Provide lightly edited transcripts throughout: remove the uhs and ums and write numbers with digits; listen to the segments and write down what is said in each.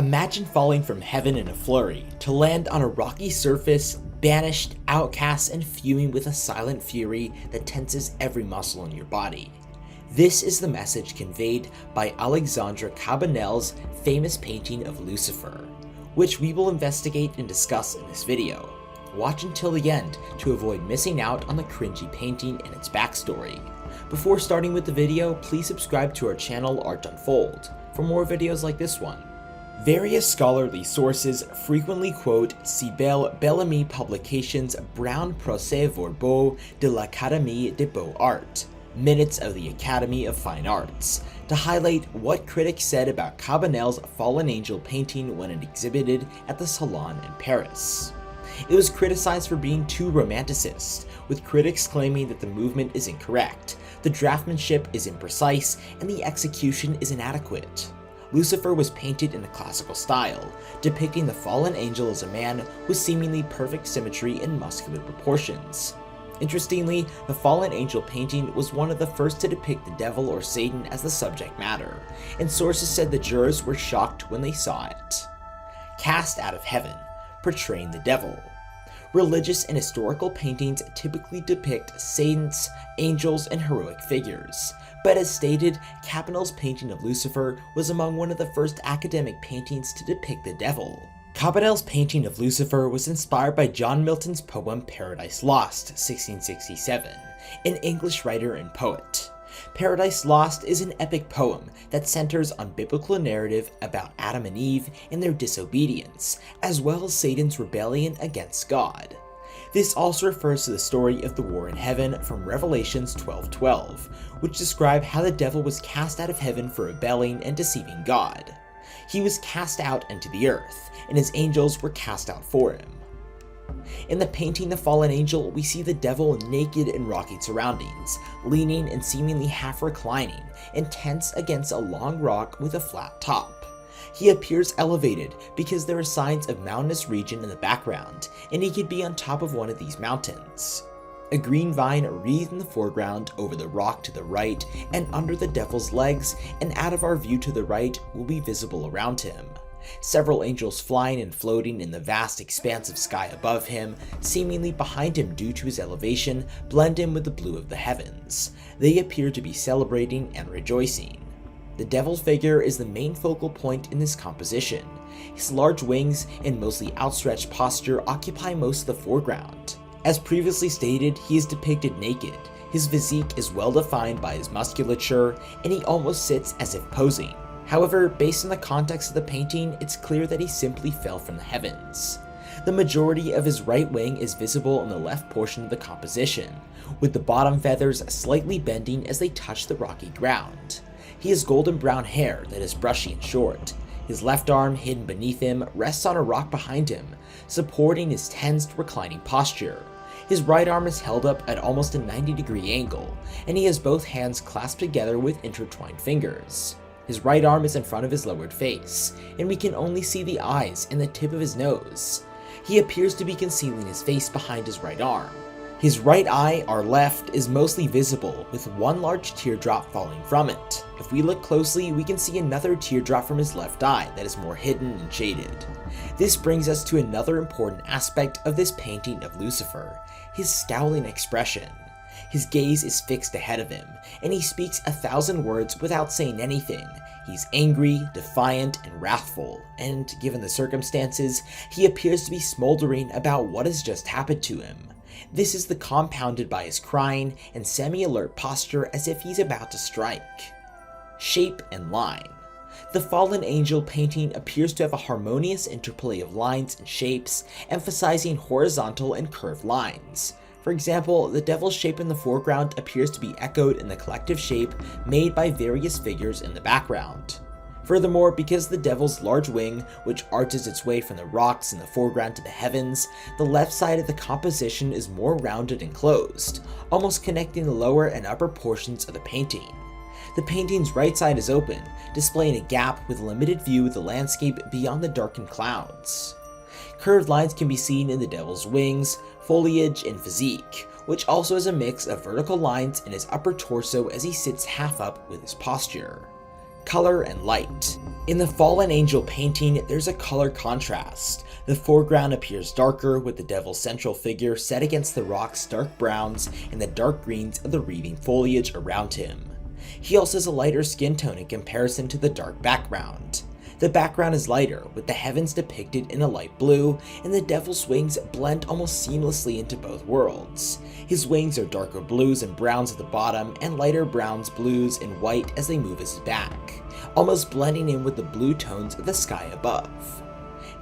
Imagine falling from heaven in a flurry to land on a rocky surface, banished, outcast, and fuming with a silent fury that tenses every muscle in your body. This is the message conveyed by Alexandre Cabanel's famous painting of Lucifer, which we will investigate and discuss in this video. Watch until the end to avoid missing out on the cringy painting and its backstory. Before starting with the video, please subscribe to our channel Art Unfold for more videos like this one. Various scholarly sources frequently quote Cybele Bellamy Publications' Brown Procès-verbaux de l'Académie des Beaux-Arts, Minutes of the Academy of Fine Arts, to highlight what critics said about Cabanel's Fallen Angel painting when it exhibited at the Salon in Paris. It was criticized for being too romanticist, with critics claiming that the movement is incorrect, the draftsmanship is imprecise, and the execution is inadequate. Lucifer was painted in a classical style, depicting the fallen angel as a man with seemingly perfect symmetry and muscular proportions. Interestingly, the fallen angel painting was one of the first to depict the devil or Satan as the subject matter, and sources said the jurors were shocked when they saw it. Cast out of heaven, portraying the devil. Religious and historical paintings typically depict saints, angels, and heroic figures, but as stated, Cabanel's painting of Lucifer was among one of the first academic paintings to depict the devil. Cabanel's painting of Lucifer was inspired by John Milton's poem Paradise Lost, 1667, an English writer and poet. Paradise Lost is an epic poem that centers on biblical narrative about Adam and Eve and their disobedience, as well as Satan's rebellion against God. This also refers to the story of the war in heaven from Revelations 12:12, which describe how the devil was cast out of heaven for rebelling and deceiving God. He was cast out into the earth, and his angels were cast out for him. In the painting The Fallen Angel, we see the devil naked in rocky surroundings, leaning and seemingly half reclining, intense against a long rock with a flat top. He appears elevated because there are signs of mountainous region in the background, and he could be on top of one of these mountains. A green vine wreathed in the foreground over the rock to the right and under the devil's legs, and out of our view to the right will be visible around him. Several angels flying and floating in the vast expanse of sky above him, seemingly behind him due to his elevation, blend in with the blue of the heavens. They appear to be celebrating and rejoicing. The devil figure is the main focal point in this composition. His large wings and mostly outstretched posture occupy most of the foreground. As previously stated, he is depicted naked. His physique is well defined by his musculature, and he almost sits as if posing. However, based on the context of the painting, it's clear that he simply fell from the heavens. The majority of his right wing is visible in the left portion of the composition, with the bottom feathers slightly bending as they touch the rocky ground. He has golden brown hair that is brushy and short. His left arm, hidden beneath him, rests on a rock behind him, supporting his tensed, reclining posture. His right arm is held up at almost a 90-degree angle, and he has both hands clasped together with intertwined fingers. His right arm is in front of his lowered face, and we can only see the eyes and the tip of his nose. He appears to be concealing his face behind his right arm. His right eye, our left, is mostly visible, with one large teardrop falling from it. If we look closely, we can see another teardrop from his left eye that is more hidden and shaded. This brings us to another important aspect of this painting of Lucifer, his scowling expression. His gaze is fixed ahead of him, and he speaks 1,000 words without saying anything. He's angry, defiant, and wrathful, and given the circumstances, he appears to be smoldering about what has just happened to him. This is compounded by his crying and semi-alert posture as if he's about to strike. Shape and line. The Fallen Angel painting appears to have a harmonious interplay of lines and shapes, emphasizing horizontal and curved lines. For example, the devil's shape in the foreground appears to be echoed in the collective shape made by various figures in the background. Furthermore, because the devil's large wing, which arches its way from the rocks in the foreground to the heavens, the left side of the composition is more rounded and closed, almost connecting the lower and upper portions of the painting. The painting's right side is open, displaying a gap with limited view of the landscape beyond the darkened clouds. Curved lines can be seen in the devil's wings, foliage, and physique, which also has a mix of vertical lines in his upper torso as he sits half up with his posture. Color and light. In the Fallen Angel painting, there's a color contrast. The foreground appears darker, with the devil's central figure set against the rock's dark browns and the dark greens of the wreathing foliage around him. He also has a lighter skin tone in comparison to the dark background. The background is lighter, with the heavens depicted in a light blue, and the devil's wings blend almost seamlessly into both worlds. His wings are darker blues and browns at the bottom, and lighter browns, blues, and white as they move his back, almost blending in with the blue tones of the sky above.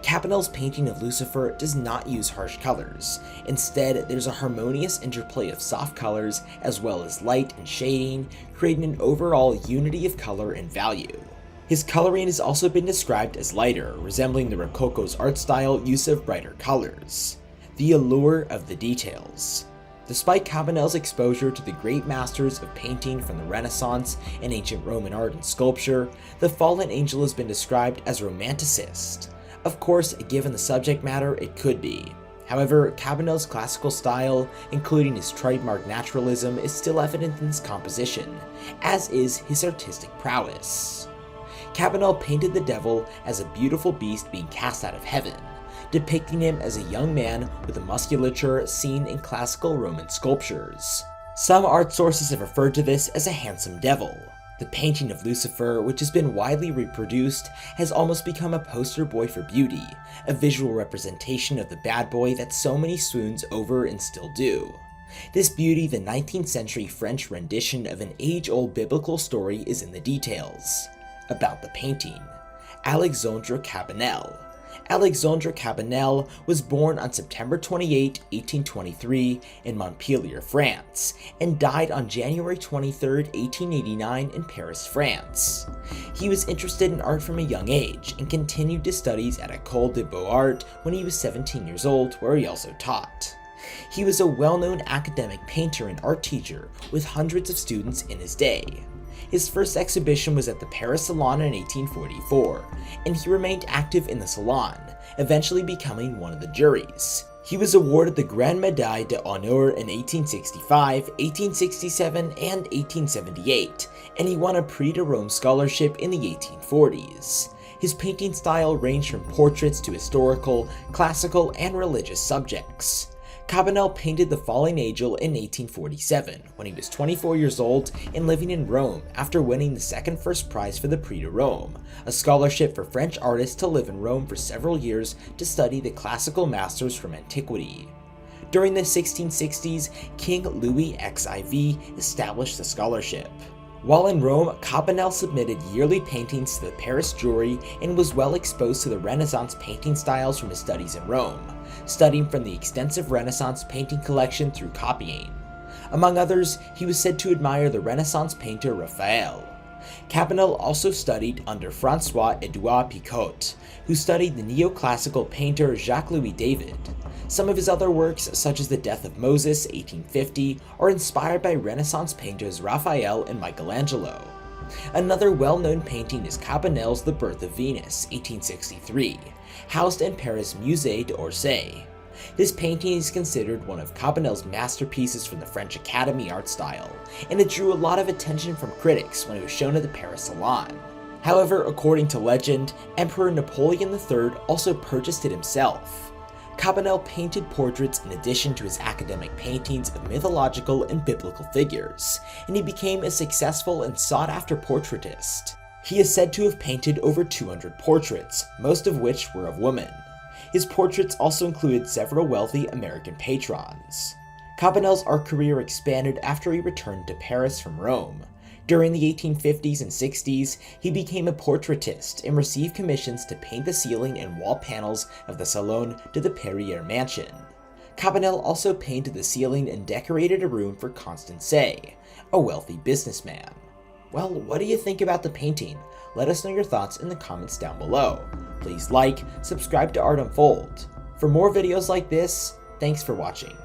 Cabanel's painting of Lucifer does not use harsh colors. Instead, there's a harmonious interplay of soft colors as well as light and shading, creating an overall unity of color and value. His coloring has also been described as lighter, resembling the Rococo's art style use of brighter colors. The allure of the details. Despite Cabanel's exposure to the great masters of painting from the Renaissance and ancient Roman art and sculpture, the Fallen Angel has been described as romanticist. Of course, given the subject matter, it could be. However, Cabanel's classical style, including his trademark naturalism, is still evident in his composition, as is his artistic prowess. Cabanel painted the devil as a beautiful beast being cast out of heaven, depicting him as a young man with a musculature seen in classical Roman sculptures. Some art sources have referred to this as a handsome devil. The painting of Lucifer, which has been widely reproduced, has almost become a poster boy for beauty, a visual representation of the bad boy that so many swoons over and still do. This beauty, the 19th century French rendition of an age-old biblical story, is in the details. About the painting. Alexandre Cabanel. Alexandre Cabanel was born on September 28, 1823 in Montpellier, France, and died on January 23, 1889 in Paris, France. He was interested in art from a young age and continued his studies at École des Beaux-Arts when he was 17 years old, where he also taught. He was a well-known academic painter and art teacher with hundreds of students in his day. His first exhibition was at the Paris Salon in 1844, and he remained active in the Salon, eventually becoming one of the juries. He was awarded the Grande Médaille d'Honneur in 1865, 1867, and 1878, and he won a Prix de Rome scholarship in the 1840s. His painting style ranged from portraits to historical, classical, and religious subjects. Cabanel painted the Fallen Angel in 1847, when he was 24 years old and living in Rome after winning the second first prize for the Prix de Rome, a scholarship for French artists to live in Rome for several years to study the classical masters from antiquity. During the 1660s, King Louis XIV established the scholarship. While in Rome, Cabanel submitted yearly paintings to the Paris jury and was well exposed to the Renaissance painting styles from his studies in Rome, studying from the extensive Renaissance painting collection through copying. Among others, he was said to admire the Renaissance painter Raphael. Cabanel also studied under François-Édouard Picot, who studied the neoclassical painter Jacques-Louis David. Some of his other works, such as The Death of Moses, 1850, are inspired by Renaissance painters Raphael and Michelangelo. Another well-known painting is Cabanel's The Birth of Venus, 1863, housed in Paris' Musée d'Orsay. This painting is considered one of Cabanel's masterpieces from the French Academy art style, and it drew a lot of attention from critics when it was shown at the Paris Salon. However, according to legend, Emperor Napoleon III also purchased it himself. Cabanel painted portraits in addition to his academic paintings of mythological and biblical figures, and he became a successful and sought-after portraitist. He is said to have painted over 200 portraits, most of which were of women. His portraits also included several wealthy American patrons. Cabanel's art career expanded after he returned to Paris from Rome. During the 1850s and 60s, he became a portraitist and received commissions to paint the ceiling and wall panels of the Salon de the Perrier mansion. Cabanel also painted the ceiling and decorated a room for Constance, a wealthy businessman. Well, what do you think about the painting? Let us know your thoughts in the comments down below. Please like, subscribe to Art Unfold. For more videos like this, thanks for watching.